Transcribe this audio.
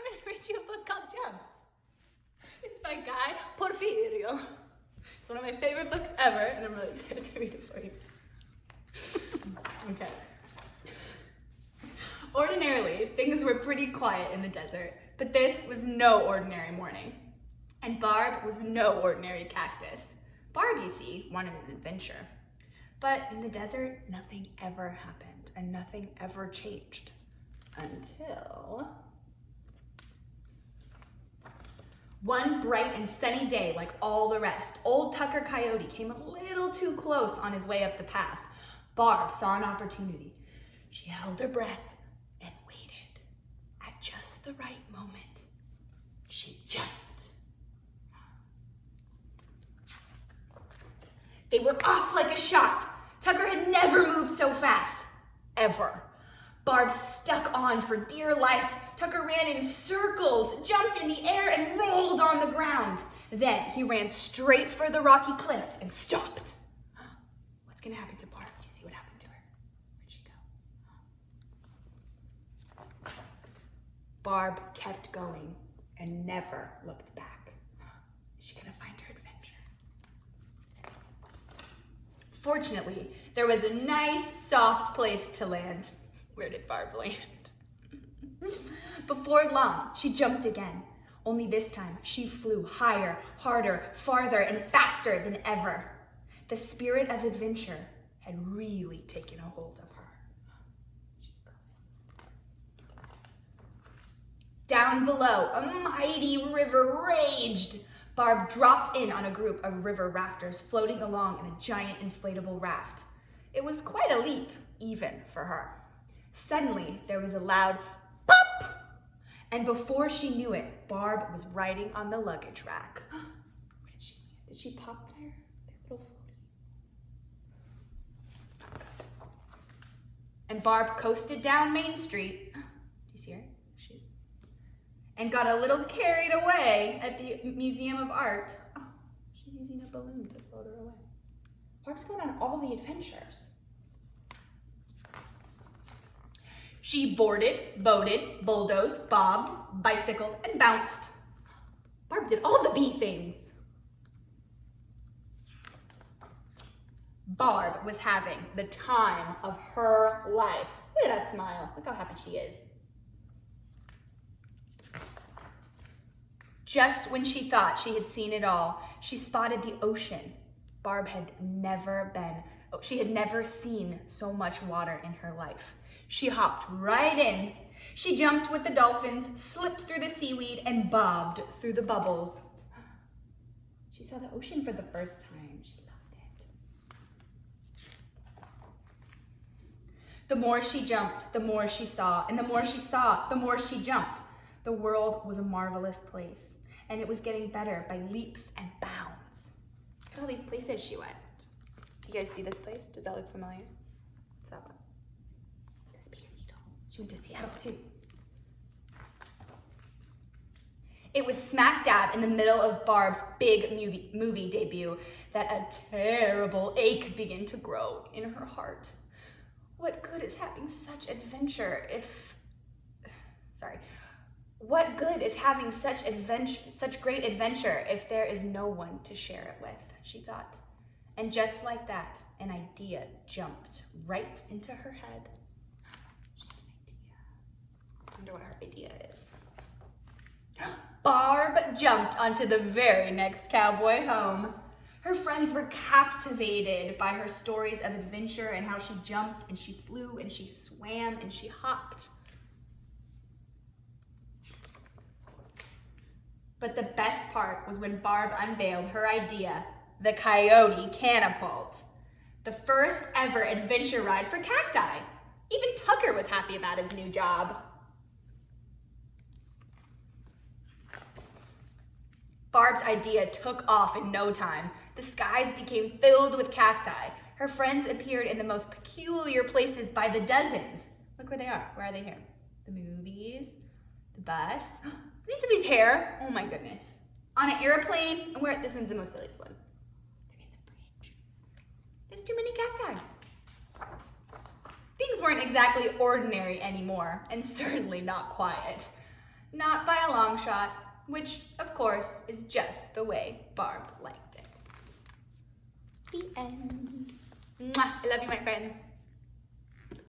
I'm going to read you a book called Jump. It's by Guy Porfirio. It's one of my favorite books ever, and I'm really excited to read it for you. Okay. Ordinarily, things were pretty quiet in the desert, but this was no ordinary morning. And Barb was no ordinary cactus. Barb, you see, wanted an adventure. But in the desert, nothing ever happened, and nothing ever changed. Until one bright and sunny day, like all the rest, old Tucker Coyote came a little too close on his way up the path. Barb saw an opportunity. She held her breath and waited. At just the right moment, she jumped. They were off like a shot. Tucker had never moved so fast, ever. Barb stuck on for dear life. Tucker ran in circles, jumped in the air, and rolled on the ground. Then he ran straight for the rocky cliff and stopped. What's gonna happen to Barb? Do you see what happened to her? Where'd she go? Barb kept going and never looked back. Is she gonna find her adventure? Fortunately, there was a nice, soft place to land. Where did Barb land? Before long, she jumped again. Only this time, she flew higher, harder, farther, and faster than ever. The spirit of adventure had really taken a hold of her. She's going. Down below, a mighty river raged. Barb dropped in on a group of river rafters floating along in a giant inflatable raft. It was quite a leap, even for her. Suddenly, there was a loud pop! And before she knew it, Barb was riding on the luggage rack. Where did she land? Did she pop there? That little floaty. That's not good. And Barb coasted down Main Street. Do you see her? And got a little carried away at the Museum of Art. Oh, she's using a balloon to float her away. Barb's going on all the adventures. She boarded, boated, bulldozed, bobbed, bicycled, and bounced. Barb did all the bee things. Barb was having the time of her life. Look at that smile. Look how happy she is. Just when she thought she had seen it all, she spotted the ocean. Barb had never seen so much water in her life. She hopped right in. She jumped with the dolphins, slipped through the seaweed, and bobbed through the bubbles. She saw the ocean for the first time. She loved it. The more she jumped, the more she saw, and the more she saw, the more she jumped. The world was a marvelous place, and it was getting better by leaps and bounds. Look at all these places she went. Do you guys see this place? Does that look familiar? What's that one? It's a Space Needle. She went to Seattle too. It was smack dab in the middle of Barb's big movie debut that a terrible ache began to grow in her heart. What good is having such adventure What good is having such great adventure if there is no one to share it with, she thought. And just like that, an idea jumped right into her head. She had an idea. I wonder what her idea is. Barb jumped onto the very next cowboy home. Her friends were captivated by her stories of adventure and how she jumped and she flew and she swam and she hopped. But the best part was when Barb unveiled her idea, the Coyote Catapult. The first ever adventure ride for cacti. Even Tucker was happy about his new job. Barb's idea took off in no time. The skies became filled with cacti. Her friends appeared in the most peculiar places by the dozens. Look where they are. Where are they here? The movies, the bus. Need somebody's hair. Oh my goodness. On an airplane. And this one's the most silliest one. They're in the bridge. There's too many cacti. Things weren't exactly ordinary anymore, and certainly not quiet. Not by a long shot, which, of course, is just the way Barb liked it. The end. Mwah! I love you, my friends.